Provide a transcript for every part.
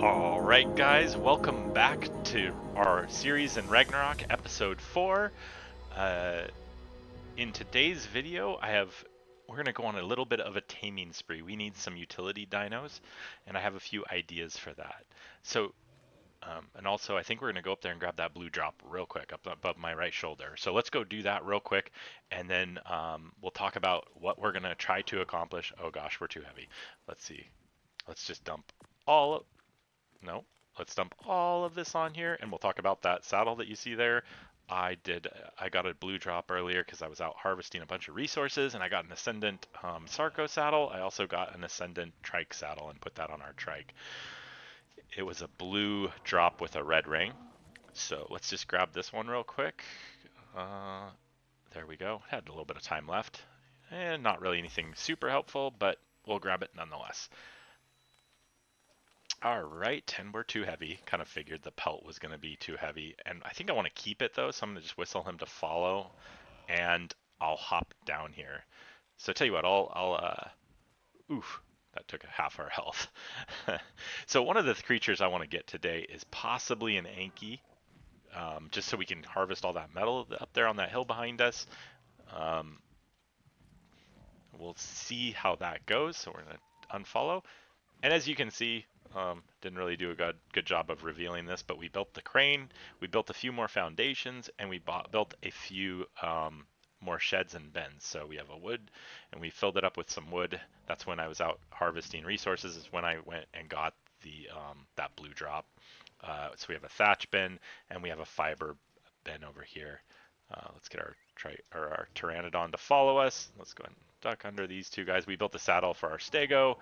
Alright guys, welcome back to our series in Ragnarok, episode 4. Uh, in today's video, we're going to go on a little bit of a taming spree. We need some utility dinos, and I have a few ideas for that. So, and also I think we're going to go up there and grab that blue drop real quick up above my right shoulder. So let's go do that real quick, and then we'll talk about what we're going to try to accomplish. Oh gosh, we're too heavy. Let's see. Let's just dump all no, let's dump all of this on here and we'll talk about that saddle that you see there. I got a blue drop earlier because I was out harvesting a bunch of resources and I got an Ascendant Sarco saddle. I also got an Ascendant Trike saddle and put that on our trike. It was a blue drop with a red ring. So let's just grab this one real quick. Uh, there we go. Had a little bit of time left. And not really anything super helpful, but we'll grab it nonetheless. All right, and we're too heavy. Kind of figured the pelt was going to be too heavy. And I think I want to keep it though, so I'm going to just whistle him to follow and I'll hop down here. So tell you what, oof, that took half our health. So one of the creatures I want to get today is possibly an Anky, just so we can harvest all that metal up there on that hill behind us. Um, we'll see how that goes. So we're going to unfollow. And as you can see, didn't really do a good job of revealing this, but we built the crane, we built a few more foundations, and we built a few more sheds and bins. So we have a wood, and we filled it up with some wood. That's when I was out harvesting resources, is when I went and got the that blue drop. So we have a thatch bin, and we have a fiber bin over here. Let's get our Pteranodon to follow us. Let's go ahead and duck under these two guys. We built a saddle for our stego.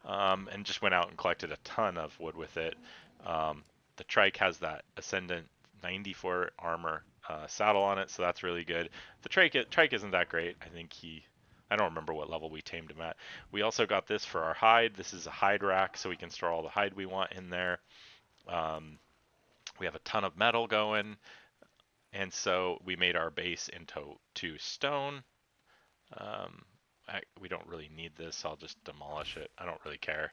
And just went out and collected a ton of wood with it. The trike has that Ascendant 94 armor saddle on it, so that's really good. The trike isn't that great. I don't remember what level we tamed him at. We also got this for our hide. This is a hide rack, so we can store all the hide we want in there. We have a ton of metal going, and so we made our base into stone. Um, we don't really need this. I'll just demolish it. I don't really care.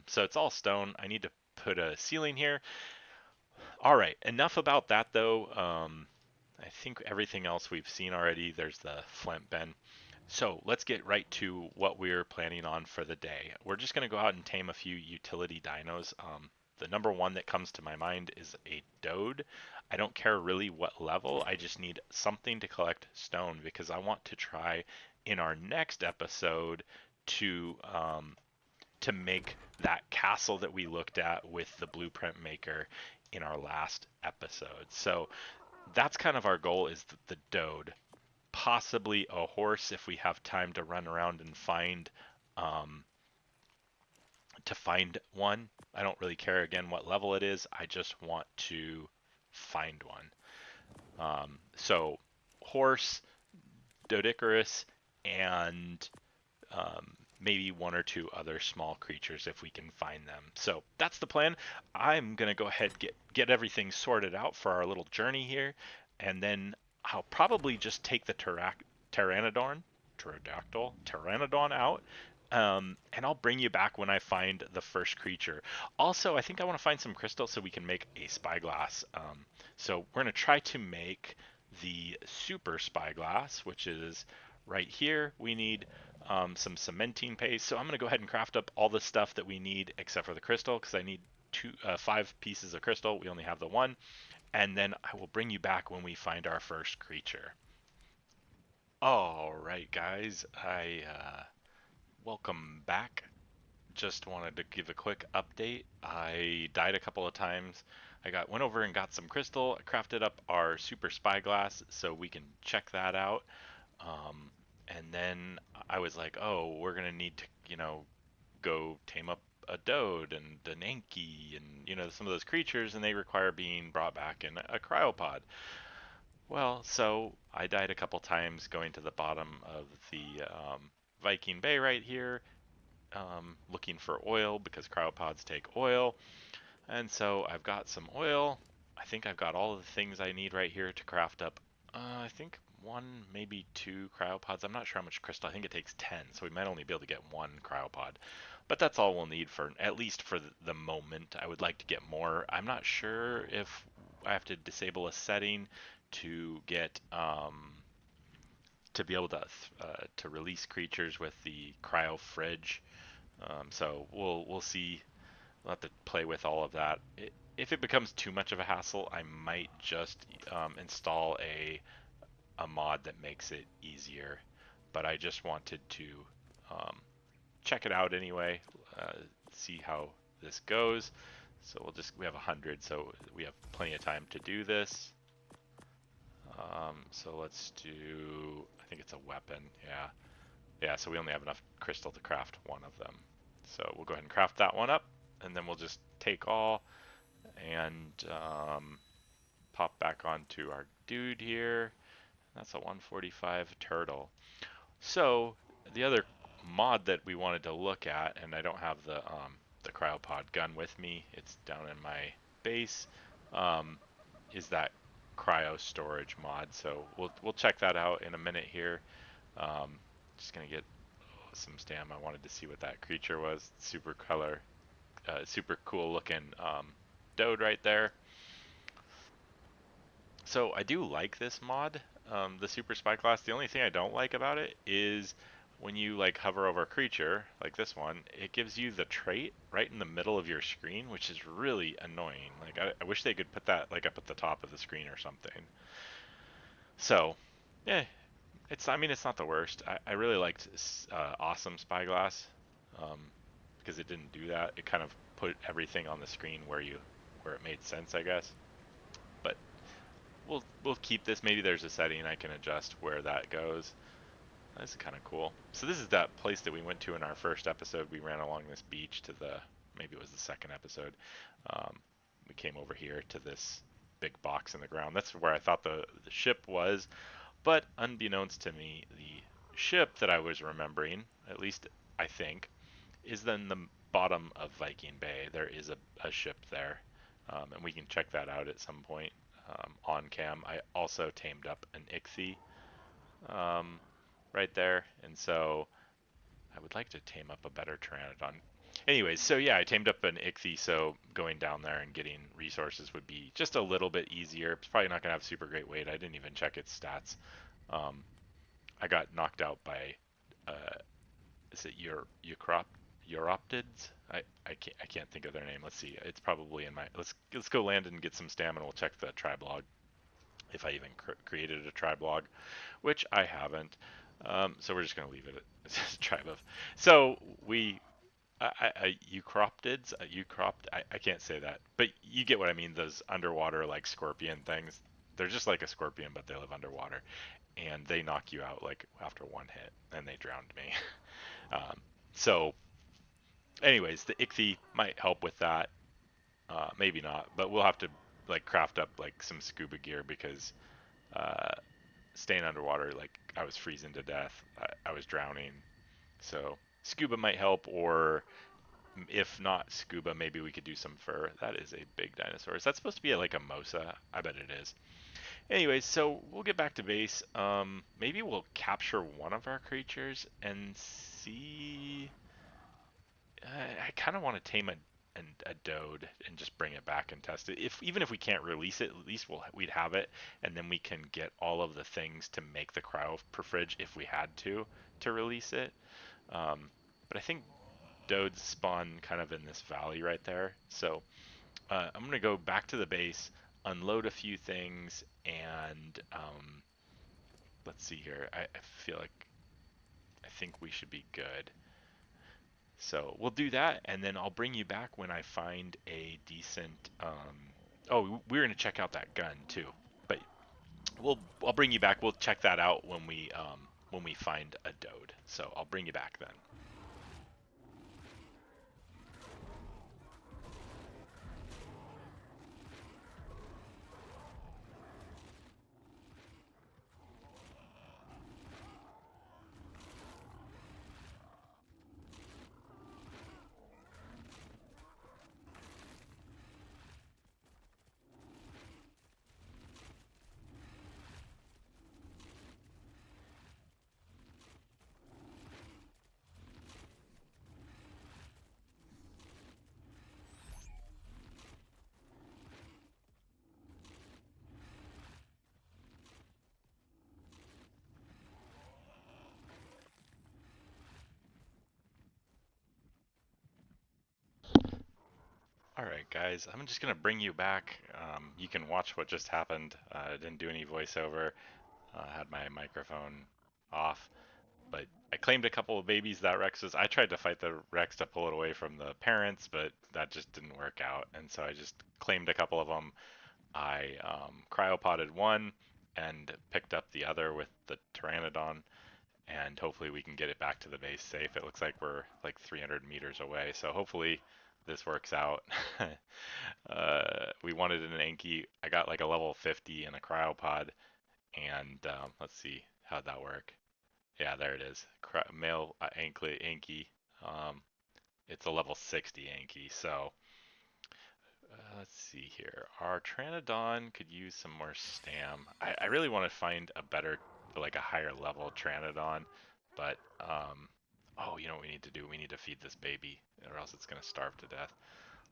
So it's all stone. I need to put a ceiling here. All right, enough about that though. I think everything else we've seen already. There's the flint bin. So let's get right to what we're planning on for the day. We're just going to go out and tame a few utility dinos. The number one that comes to my mind is a Doed. I don't care really what level. I just need something to collect stone because I want to try in our next episode to make that castle that we looked at with the blueprint maker in our last episode. So that's kind of our goal, is the Doed. Possibly a horse if we have time to run around and um, find one. I don't really care again what level it is. I just want to find one. So horse, Doedicarus, and maybe one or two other small creatures if we can find them. So that's the plan. I'm gonna go ahead get everything sorted out for our little journey here, and then I'll probably just take the pteranodon out, and I'll bring you back when I find the first creature. Also, I think I want to find some crystal so we can make a spyglass. So we're gonna try to make the super spyglass, which is right here. We need some cementing paste. So I'm going to go ahead and craft up all the stuff that we need except for the crystal, because I need 5 pieces of crystal. We only have the one. And then I will bring you back when we find our first creature. All right, guys. Welcome back. Just wanted to give a quick update. I died a couple of times. Went over and got some crystal. I crafted up our super spyglass so we can check that out. And then I was like, oh, we're gonna need to, go tame up a Doed and an Anky and, some of those creatures, and they require being brought back in a cryopod. Well, so I died a couple times going to the bottom of the Viking Bay right here, looking for oil because cryopods take oil. And so I've got some oil. I think I've got all of the things I need right here to craft up. I think one, maybe two cryopods. I'm not sure how much crystal. I think it takes 10, so we might only be able to get one cryopod. But that's all we'll need for, at least for the moment. I would like to get more. I'm not sure if I have to disable a setting to get to be able to release creatures with the cryo fridge. So we'll see. We'll have to play with all of that. If it becomes too much of a hassle, I might just install a mod that makes it easier. But I just wanted to um, check it out anyway, see how this goes. So we have 100, so we have plenty of time to do this. So let's do, I think it's a weapon, yeah. Yeah, so we only have enough crystal to craft one of them. So we'll go ahead and craft that one up, and then we'll just take all and pop back onto our dude here. That's a 145 turtle. So the other mod that we wanted to look at, and I don't have the cryopod gun with me, it's down in my base, is that cryo storage mod. So we'll check that out in a minute here. Just gonna get some stam. I wanted to see what that creature was. Super cool looking Doed right there. So I do like this mod, the Super Spyglass. The only thing I don't like about it is when you like hover over a creature, like this one, it gives you the trait right in the middle of your screen, which is really annoying. Like I wish they could put that like up at the top of the screen or something. So, yeah, I mean, it's not the worst. I really liked Awesome Spyglass, um, because it didn't do that. It kind of put everything on the screen where it made sense, I guess. But we'll keep this. Maybe there's a setting I can adjust where that goes. That's kind of cool. So this is that place that we went to in our first episode. We ran along this beach to maybe it was the second episode. Um, we came over here to this big box in the ground. That's where I thought the ship was. But unbeknownst to me, the ship that I was remembering, at least I think, is then the bottom of Viking Bay. There is a ship there, and we can check that out at some point on cam. I also tamed up an Ichthy um, right there, and so I would like to tame up a better Pteranodon. Anyways, so yeah, I tamed up an Ichthy, so going down there and getting resources would be just a little bit easier. It's probably not going to have super great weight. I didn't even check its stats. Um, I got knocked out by, is it Europtids? I can't think of their name. Let's see. It's probably in my. Let's go land and get some stamina. We'll check the tribe log if I even created a tribe log, which I haven't. So we're just gonna leave it as a tribe of. So we. Eucroptids, I can't say that, but you get what I mean. Those underwater like scorpion things. They're just like a scorpion, but they live underwater, and they knock you out like after one hit, and they drowned me. Um, so, anyways, the Ichthy might help with that. Maybe not, but we'll have to like craft up like some scuba gear because uh, staying underwater, like I was freezing to death. I was drowning. So scuba might help, or if not scuba, maybe we could do some fur. That is a big dinosaur. Is that supposed to be like a Mosa? I bet it is. Anyways, so we'll get back to base. Maybe we'll capture one of our creatures and see. I kind of want to tame a Doed and just bring it back and test it. Even if we can't release it, at least we'd have it, and then we can get all of the things to make the cryo per fridge if we had to release it. But I think Doeds spawn kind of in this valley right there. So I'm gonna go back to the base, unload a few things, and let's see here. I feel like I think we should be good. So we'll do that, and then I'll bring you back when I find a decent. Oh, we're gonna check out that gun too, but I'll bring you back. We'll check that out when we find a Doed. So I'll bring you back then. Alright guys, I'm just gonna bring you back. You can watch what just happened. I didn't do any voiceover. I had my microphone off, but I claimed a couple of babies that Rex was. I tried to fight the Rex to pull it away from the parents, but that just didn't work out. And so I just claimed a couple of them. I cryopoded one and picked up the other with the Pteranodon, and hopefully we can get it back to the base safe. It looks like we're like 300 meters away, so hopefully this works out. We wanted an Anky. I got like a level 50 in a cryopod, and let's see how'd that work. Yeah, there it is. Male Anky. Um, it's a level 60 Anky, so let's see here. Our Pteranodon could use some more stam. I really want to find a better, like a higher level Pteranodon, but oh, you know what we need to do? We need to feed this baby, or else it's gonna starve to death.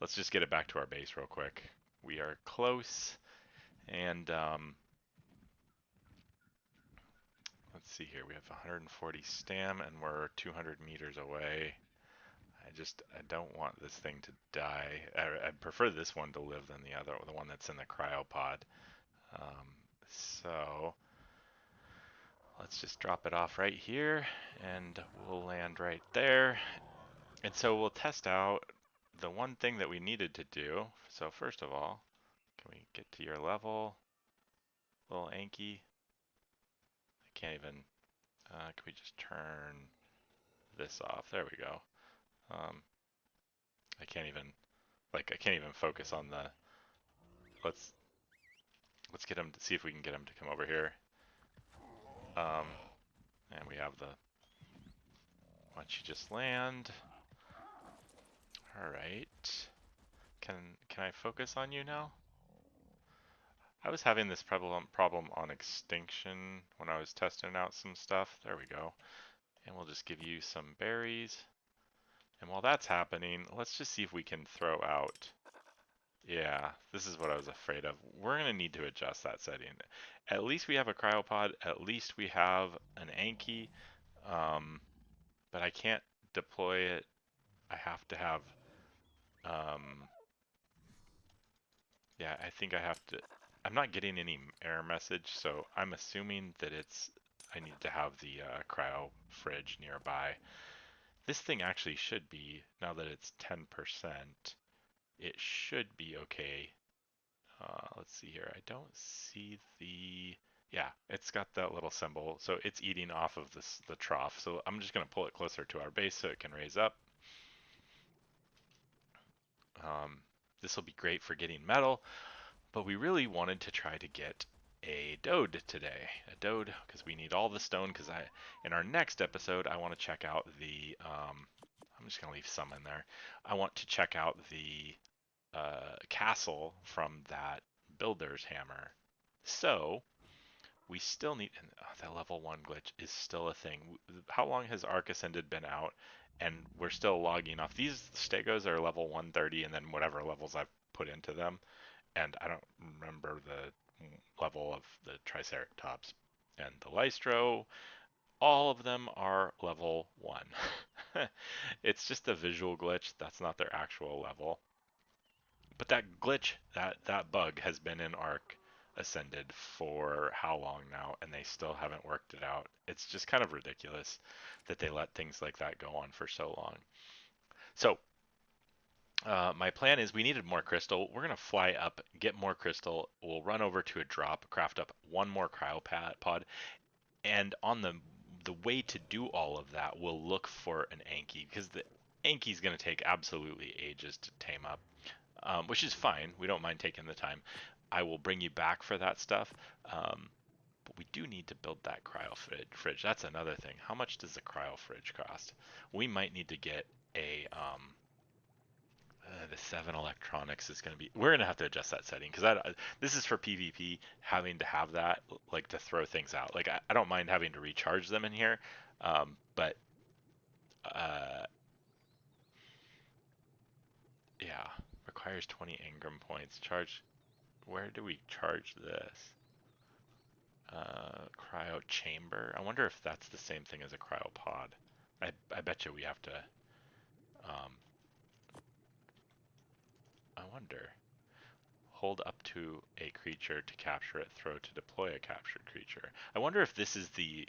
Let's just get it back to our base real quick. We are close, and let's see here. We have 140 stam, and we're 200 meters away. I don't want this thing to die. I prefer this one to live than the one that's in the cryopod. Um, so let's just drop it off right here, and we'll land right there. And so we'll test out the one thing that we needed to do. So first of all, can we get to your level, little Anky? I can't even. Can we just turn this off? There we go. Um, I can't even, I can't even focus on the. Let's get him to see if we can get him to come over here. And we have the. Why don't you just land? All right. Can I focus on you now? I was having this problem on extinction when I was testing out some stuff. There we go. And we'll just give you some berries. And while that's happening, let's just see if we can throw out. Yeah, this is what I was afraid of. We're going to need to adjust that setting. At least we have a cryopod. At least we have an Anky. But I can't deploy it. I have to have. Yeah, I think I have to. I'm not getting any error message, so I'm assuming that I need to have the cryo fridge nearby. This thing actually should be, now that it's 10%, it should be okay. Let's see here. I don't see the. Yeah, it's got that little symbol, so it's eating off of the trough. So I'm just going to pull it closer to our base so it can raise up. This will be great for getting metal, but we really wanted to try to get a Doed today. A Doed, because we need all the stone, because in our next episode, I want to check out the, I'm just going to leave some in there. I want to check out the castle from that builder's hammer. So, we still need, and that level 1 glitch is still a thing. How long has Arc Ascended been out? And we're still logging off. These stegos are level 130, and then whatever levels I've put into them. And I don't remember the level of the Triceratops. And the Lystro, all of them are level 1. It's just a visual glitch. That's not their actual level. But that glitch, that bug has been in Arc Ascended for how long now, and they still haven't worked it out. It's just kind of ridiculous that they let things like that go on for so long. So my plan is we needed more crystal. We're going to fly up, get more crystal. We'll run over to a drop, craft up one more cryopod, and on the way to do all of that, we'll look for an Anky, because the Anky is going to take absolutely ages to tame up, which is fine. We don't mind taking the time. I will bring you back for that stuff. But we do need to build that cryo fridge. That's another thing. How much does the cryo fridge cost? We might need to get a the 7 electronics is going to be. We're going to have to adjust that setting, because this is for PvP, having to have that, like, to throw things out. Like, I don't mind having to recharge them in here, but yeah, requires 20 engram points. Charge. Where do we charge this? Cryo chamber. I wonder if that's the same thing as a cryopod. I bet you we have to. I wonder. Hold up to a creature to capture it, throw to deploy a captured creature. I wonder if this is the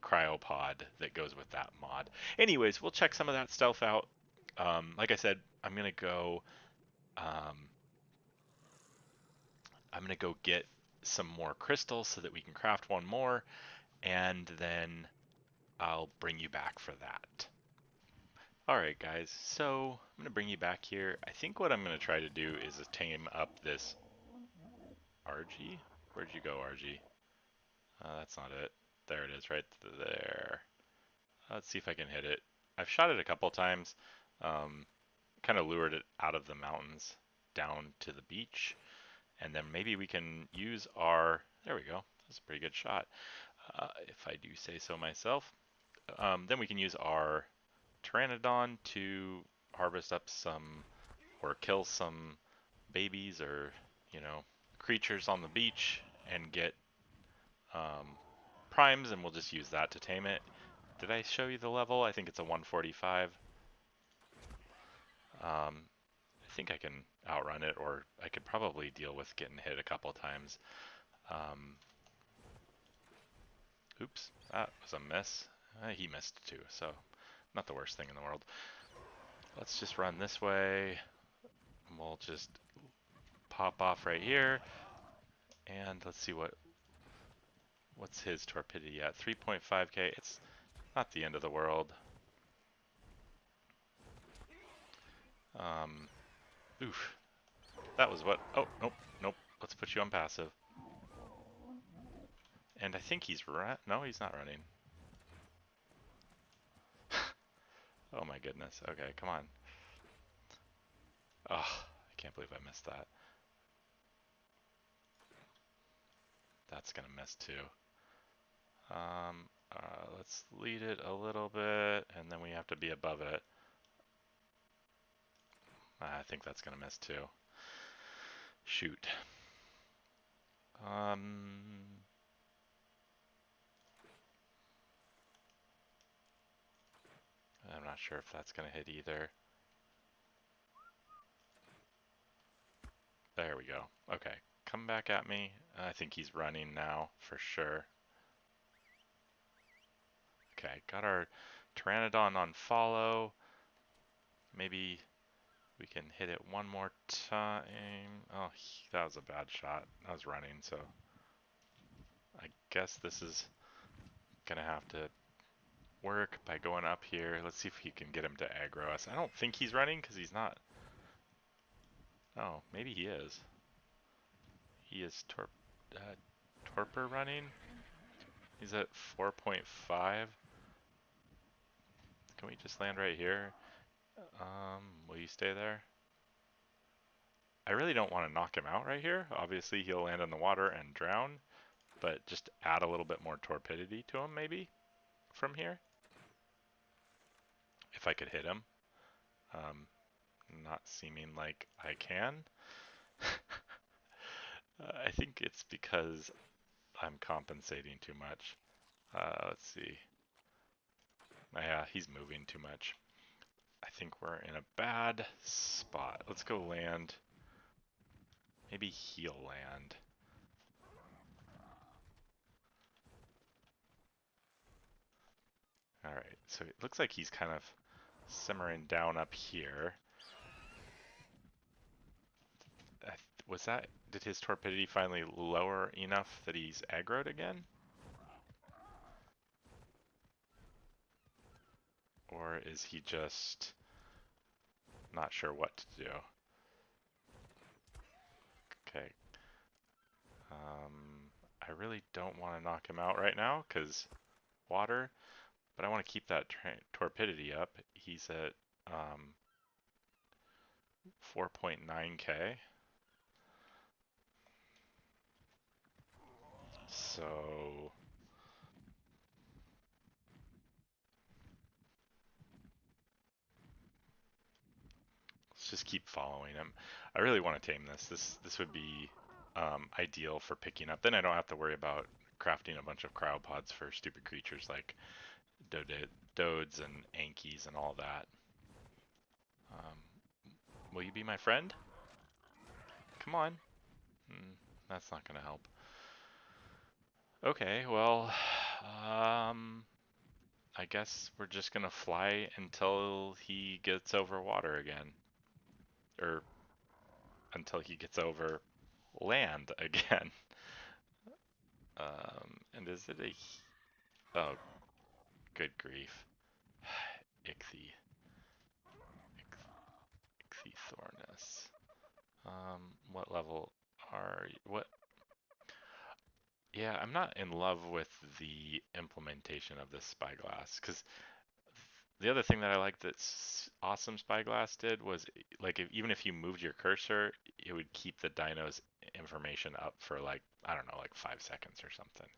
cryopod that goes with that mod. Anyways, we'll check some of that stuff out. Like I said, um, I'm gonna go get some more crystals so that we can craft one more, and then I'll bring you back for that. Alright guys, so I'm gonna bring you back here. I think what I'm gonna try to do is tame up this Argy. Where'd you go, Argy? That's not it. There it is, right there. Let's see if I can hit it. I've shot it a couple times. Um, kind of lured it out of the mountains down to the beach. And then maybe we can use our... There we go. That's a pretty good shot, if I do say so myself. Then we can use our Pteranodon to harvest up some... or kill some babies or, you know, creatures on the beach and get primes, and we'll just use that to tame it. Did I show you the level? I think it's a 145. I think I can outrun it, or I could probably deal with getting hit a couple times. Oops, that was a miss. He missed too, so not the worst thing in the world. Let's just run this way. We'll just pop off right here, and let's see what's his torpidity at. 3.5k. It's not the end of the world. Oof. That was what... Oh, nope, nope. Let's put you on passive. And I think he's no, he's not running. Oh my goodness. Okay, come on. Oh, I can't believe I missed that. That's gonna miss too. Let's lead it a little bit, and then we have to be above it. I think that's gonna miss too. Shoot. I'm not sure if that's gonna hit either. There we go. Okay, come back at me. I think he's running now for sure. Okay, got our Pteranodon on follow. Maybe we can hit it one more time. Oh, that was a bad shot. I was running, so I guess this is gonna have to work by going up here. Let's see if he can get him to aggro us. I don't think he's running because he's not. Oh, maybe he is. He is torpor running. He's at 4.5. Can we just land right here? Will you stay there? I really don't want to knock him out right here. Obviously, he'll land in the water and drown, but just add a little bit more torpidity to him, maybe, from here. If I could hit him. Not seeming like I can. I think it's because I'm compensating too much. Let's see. Yeah, he's moving too much. I think we're in a bad spot. Let's go land. Maybe he'll land. Alright, so it looks like he's kind of simmering down up here. Did his torpidity finally lower enough that he's aggroed again? Or is he just not sure what to do? Okay. I really don't want to knock him out right now because water, but I want to keep that torpidity up. He's at 4.9k. So let's just keep following him. I really want to tame this. This would be ideal for picking up. Then I don't have to worry about crafting a bunch of cryopods for stupid creatures like Doeds and Ankys and all that. Will you be my friend? come on. Hmm, that's not gonna help. Okay, well, I guess we're just gonna fly until he gets over water again. Or until he gets over land again. And is it a... Oh, good grief. Ichthy. Ichthythornus. What level are you? What? Yeah, I'm not in love with the implementation of this Spyglass, because the other thing that I like that awesome Spyglass did was, like, even if you moved your cursor, it would keep the dino's information up for, like, I don't know, like 5 seconds or something.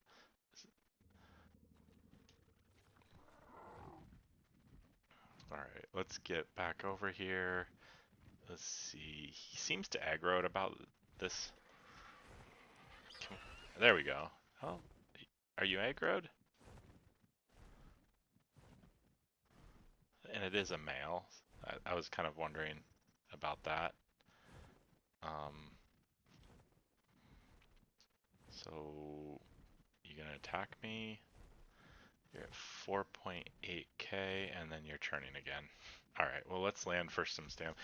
All right, let's get back over here. Let's see. He seems to aggro at about this. There we go. Oh, are you aggroed? And it is a male. I was kind of wondering about that. Um, so you gonna attack me? You're at 4.8k, and then you're turning again. All right, well, let's land for some stamina.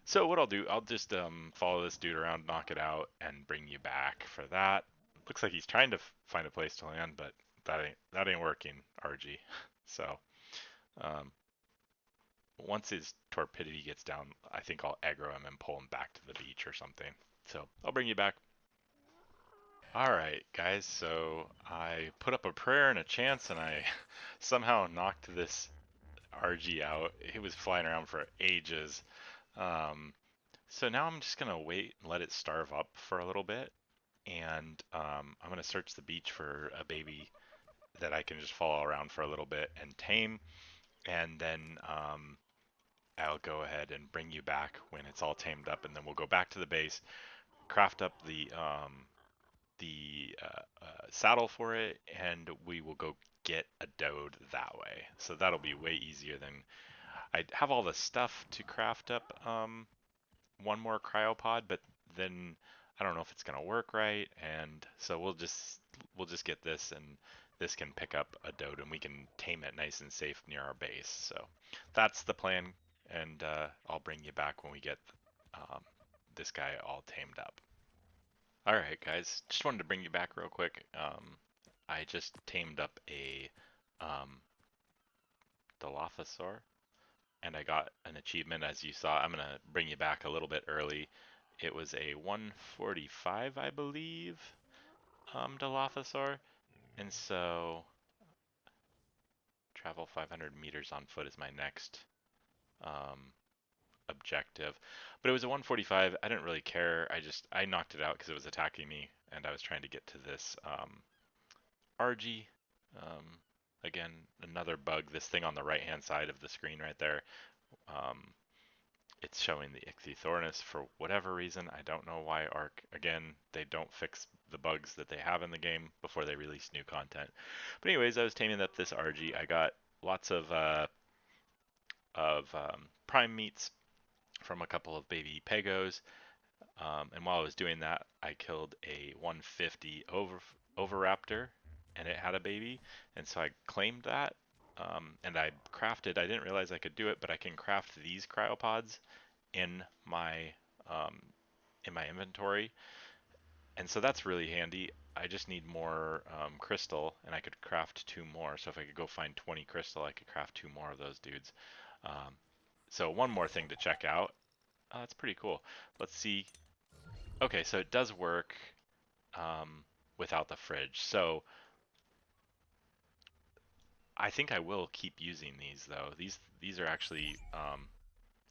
So what I'll do, I'll just follow this dude around, knock it out, and bring you back for that. Looks like he's trying to find a place to land, but that ain't working, Argy. So um, once his torpidity gets down, I think I'll aggro him and pull him back to the beach or something. So I'll bring you back. All right, guys. So I put up a prayer and a chance, and I somehow knocked this RG out. He was flying around for ages. Um, so now I'm just gonna wait and let it starve up for a little bit, and I'm gonna search the beach for a baby that I can just follow around for a little bit and tame, and then I'll go ahead and bring you back when it's all tamed up, and then we'll go back to the base, craft up the saddle for it, and we will go get a Doed that way. So that'll be way easier than I have all the stuff to craft up one more cryopod, but then I don't know if it's gonna work right, and so we'll just get this, and this can pick up a Doed, and we can tame it nice and safe near our base. So that's the plan, and I'll bring you back when we get um, this guy all tamed up. All right, guys, just wanted to bring you back real quick. I just tamed up a um, Dilophosaur, and I got an achievement, as you saw. I'm gonna bring you back a little bit early. It was a 145, I believe, Dilophosaur, and so travel 500 meters on foot is my next um, objective. But it was a 145. I didn't really care. I knocked it out because it was attacking me, and I was trying to get to this Argy. Um, Again, another bug. This thing on the right-hand side of the screen right there. Um, it's showing the Ichthythornus for whatever reason. I don't know why Arc, again, they don't fix the bugs that they have in the game before they release new content. But anyways, I was taming up this Argy. I got lots of prime meats from a couple of baby pegos. And while I was doing that, I killed a 150 Oviraptor, and it had a baby, and so I claimed that. And I crafted. I didn't realize I could do it, but I can craft these cryopods in my um, in my inventory, and so that's really handy. I just need more crystal, and I could craft two more. So if I could go find 20 crystal, I could craft two more of those dudes. Um, so one more thing to check out. That's pretty cool. Let's see. Okay, so it does work without the fridge. So I think I will keep using these though. These are actually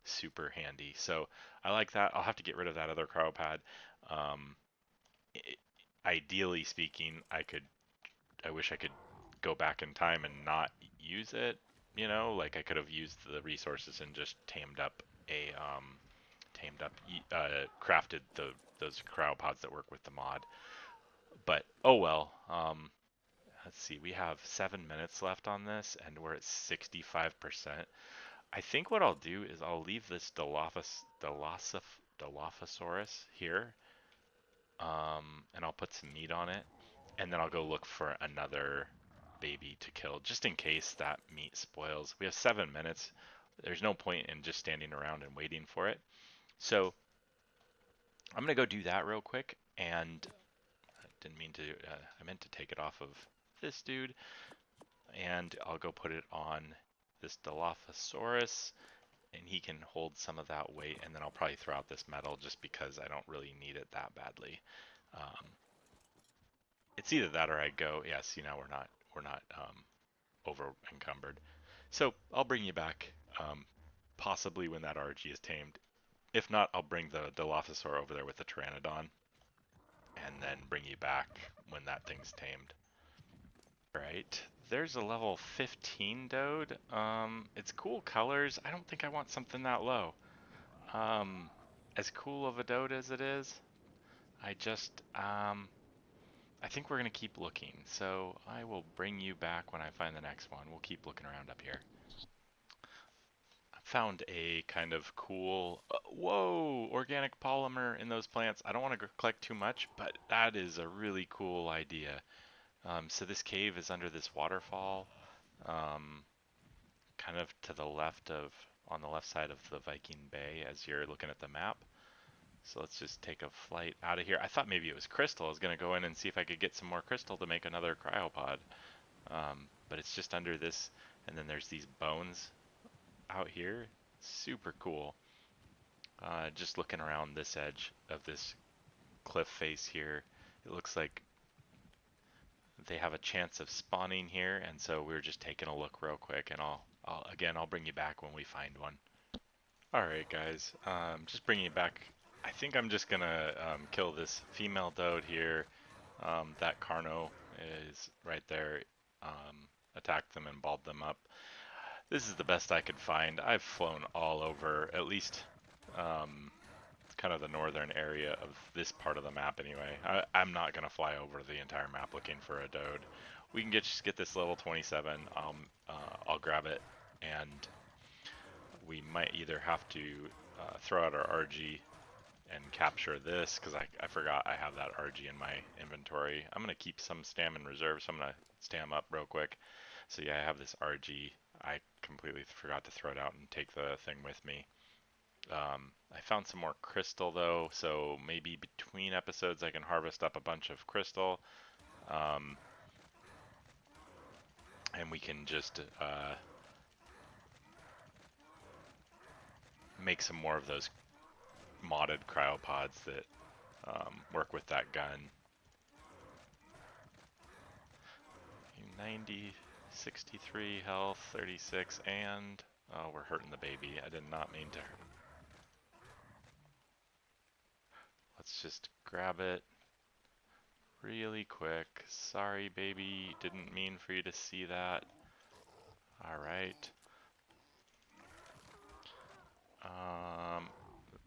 super handy. So I like that. I'll have to get rid of that other cryopad. Um, i Ideally speaking, I wish I could go back in time and not use it. You know, like I could have used the resources and just crafted those cryopods that work with the mod. But oh well. Let's see, we have 7 minutes left on this, and we're at 65%. I think what I'll do is I'll leave this Dilophosaurus here, and I'll put some meat on it, and then I'll go look for another baby to kill, just in case that meat spoils. We have 7 minutes. There's no point in just standing around and waiting for it. So I'm gonna go do that real quick, and I didn't mean to. I meant to take it off of this dude, and I'll go put it on this Dilophosaurus, and he can hold some of that weight, and then I'll probably throw out this metal just because I don't really need it that badly. Um, it's either that or I go, yeah, see now we're not over encumbered. So I'll bring you back, possibly when that Argy is tamed. If not, I'll bring the Dilophosaur over there with the Pteranodon, and then bring you back when that thing's tamed. Alright, there's a level 15 Doed. It's cool colors. I don't think I want something that low. Um, as cool of a Doed as it is, I just, I think we're gonna keep looking. So I will bring you back when I find the next one. We'll keep looking around up here. I found a kind of cool, whoa, organic polymer in those plants. I don't want to collect too much, but that is a really cool idea. So this cave is under this waterfall, um, kind of to the left of, on the left side of the Viking Bay as you're looking at the map. So let's just take a flight out of here. I thought maybe it was crystal. I was going to go in and see if I could get some more crystal to make another cryopod. But it's just under this, and then there's these bones out here. Super cool. Just looking around this edge of this cliff face here, it looks like they have a chance of spawning here, and so we're just taking a look real quick, and I'll bring you back when we find one. All right, guys, just bringing you back. I think I'm just gonna kill this female Doed here. That Carno is right there. Attacked them and balled them up. This is the best I could find. I've flown all over, at least um, kind of the northern area of this part of the map anyway. I'm not going to fly over the entire map looking for a Doed. We can just get this level 27. I'll grab it, and we might either have to throw out our RG and capture this, because I forgot I have that RG in my inventory. I'm going to keep some stam in reserve, so I'm going to stam up real quick. So yeah, I have this RG. I completely forgot to throw it out and take the thing with me. I found some more crystal though, so maybe between episodes I can harvest up a bunch of crystal, um, and we can just make some more of those modded cryopods that work with that gun. 90, 63 health, 36, and oh, we're hurting the baby. I did not mean to. Let's just grab it really quick. Sorry, baby. Didn't mean for you to see that. Alright.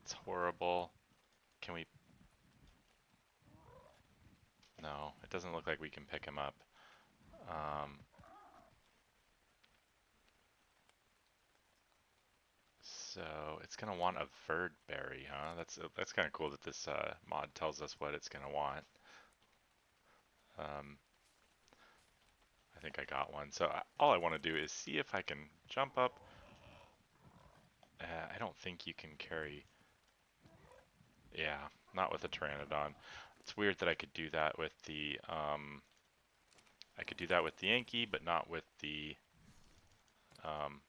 It's horrible. Can we... No, it doesn't look like we can pick him up. So it's gonna want a verd berry, huh? That's kind of cool that this mod tells us what it's gonna want. I think I got one. So all I want to do is see if I can jump up. I don't think you can carry. Yeah, not with a Pteranodon. It's weird that I could do that with the I could do that with the Anky, but um,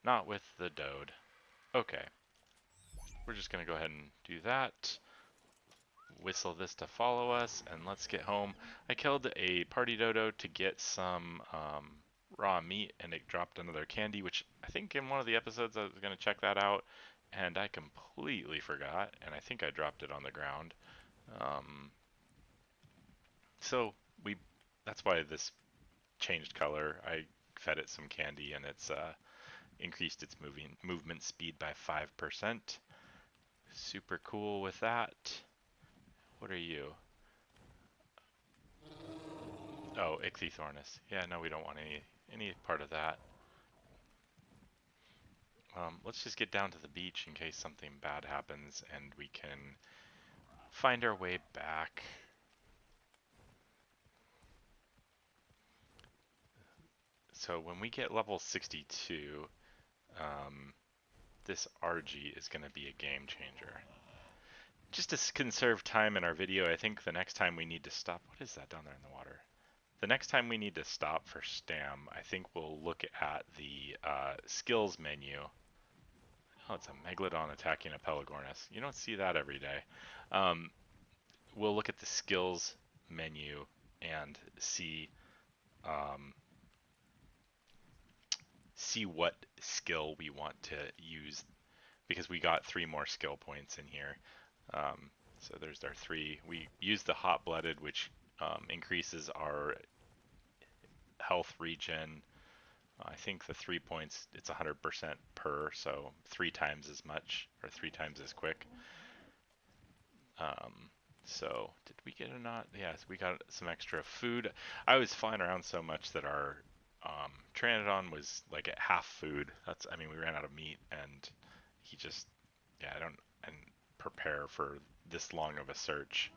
not with the Doed. Okay, we're just gonna go ahead and do that. Whistle this to follow us, and let's get home. I killed a party dodo to get some raw meat, and it dropped another candy, which I think in one of the episodes I was going to check that out, and I completely forgot, and I think I dropped it on the ground. Um, so that's why this changed color. I fed it some candy, and it's increased its movement speed by 5%. Super cool with that. What are you? Oh, Ichthyornis. Yeah, no, we don't want any part of that. Let's just get down to the beach in case something bad happens, and we can find our way back. So when we get level 62, this Argy is going to be a game changer. Just to conserve time in our video, I think the next time we need to stop. What is that down there in the water? The next time we need to stop for Stam, I think we'll look at the skills menu. Oh, it's a Megalodon attacking a Pelagornis. You don't see that every day. We'll look at the skills menu and um, see what skill we want to use, because we got 3 more skill points in here. So there's our 3. We use the hot-blooded, which increases our health regen. I think the 3 points, it's 100% per, so 3 times as much, or 3 times as quick. So did we get or not? Yes, we got some extra food. I was flying around so much that our Pteranodon was like at half food. I mean, we ran out of meat, and he just, yeah, I didn't prepare for this long of a search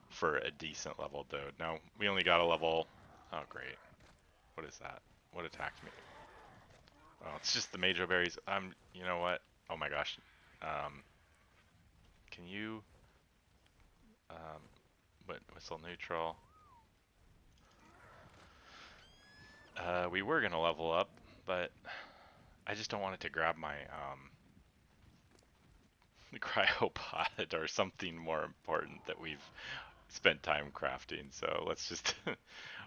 for a decent level Doed. Now, we only got a level, oh great. What is that? What attacked me? Oh, it's just the Major Berries. You know what? Oh my gosh. Can you, whistle neutral? We were gonna level up, but I just don't want it to grab my, cryopod or something more important that we've spent time crafting. So let's just,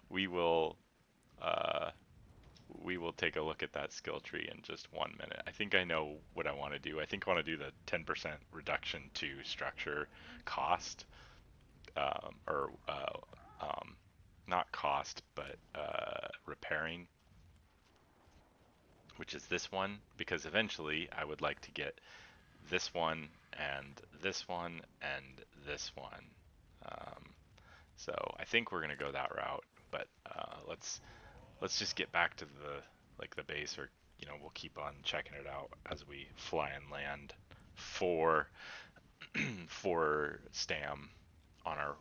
we will, take a look at that skill tree in just 1 minute. I think I know what I want to do. I think I want to do the 10% reduction to structure cost, or not cost, but repairing, which is this one, because eventually I would like to get this one and this one and this one. So I think we're gonna go that route, but let's just get back to the base, or we'll keep on checking it out as we fly and land for Stam on our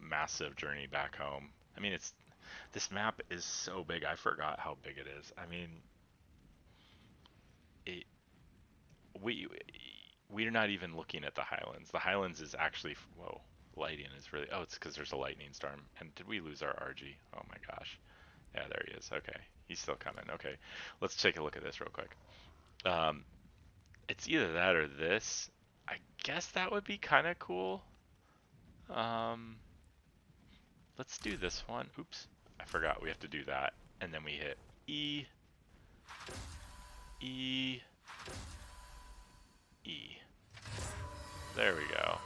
massive journey back home. I mean, this map is so big. I forgot how big it is. I mean, it, we we're not even looking at the Highlands. The Highlands is actually, whoa, lighting is really, oh, it's because there's a lightning storm. And did we lose our Argy? Oh my gosh. Yeah, there he is. Okay, he's still coming. Okay, let's take a look at this real quick. It's either that or this. I guess that would be kind of cool. Let's do this one. Oops, I forgot we have to do that. And then we hit E, E, E. There we go.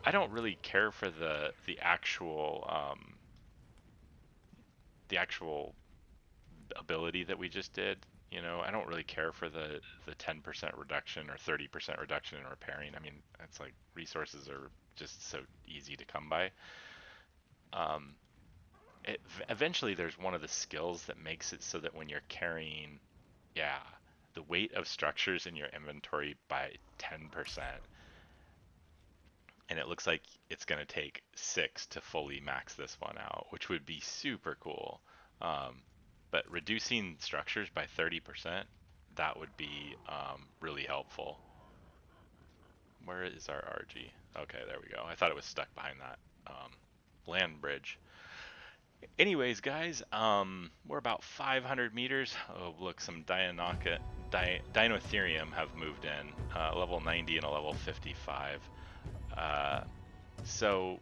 I don't really care for the actual ability that we just did. I don't really care for the 10% reduction or 30% reduction in repairing. I mean, it's like resources are just so easy to come by. Eventually there's one of the skills that makes it so that when you're carrying, yeah, the weight of structures in your inventory by 10%, and it looks like it's going to take 6 to fully max this one out, which would be super cool. But reducing structures by 30%, that would be really helpful. Where is our RG? Okay, there we go. I thought it was stuck behind that land bridge. Anyways, guys, we're about 500 meters. Oh, look, some Dinotherium have moved in, level 90 and a level 55. So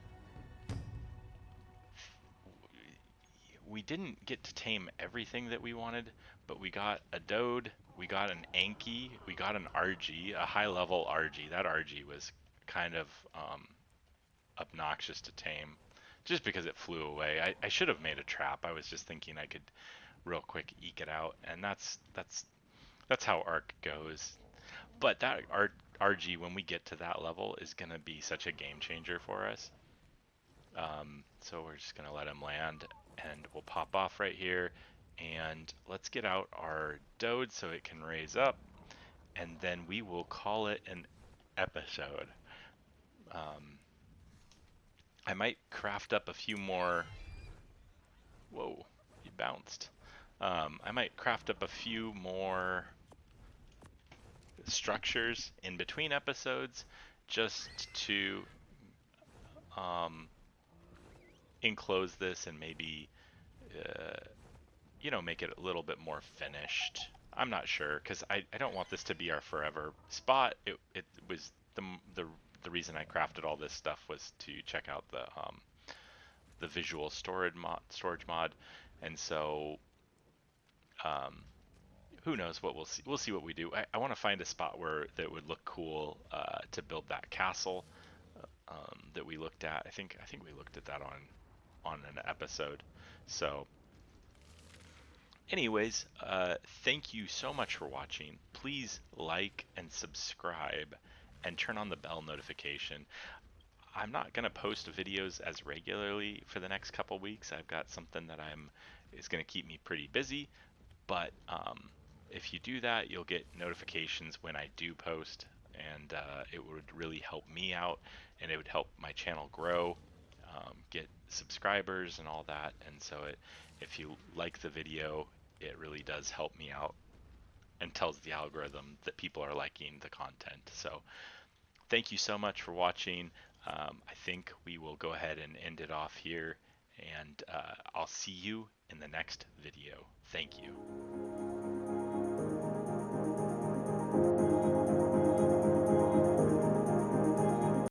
we didn't get to tame everything that we wanted, but we got a Doed, we got an Anky, we got an Argy, a high-level Argy. That Argy was kind of obnoxious to tame, just because it flew away. I should have made a trap. I was just thinking I could real quick eke it out, and that's how Arc goes. But that Argy, when we get to that level, is going to be such a game changer for us. So we're just going to let him land, and we'll pop off right here, and let's get out our Doed so it can raise up, and then we will call it an episode. I might craft up a few more. Whoa, he bounced. I might craft up a few more structures in between episodes just to um, enclose this and maybe uh, make it a little bit more finished. I'm not sure because I don't want this to be our forever spot. It was the reason I crafted all this stuff was to check out the visual storage mod, and so um, who knows what we'll see. We'll see what we do. I want to find a spot where that would look cool to build that castle that we looked at. I think we looked at that on an episode. So anyways, thank you so much for watching. Please like and subscribe and turn on the bell notification. I'm not going to post videos as regularly for the next couple weeks. I've got something that is going to keep me pretty busy, but if you do that, you'll get notifications when I do post, and it would really help me out, and it would help my channel grow, get subscribers and all that. And so if you like the video, it really does help me out and tells the algorithm that people are liking the content. So thank you so much for watching. I think we will go ahead and end it off here, and I'll see you in the next video. Thank you.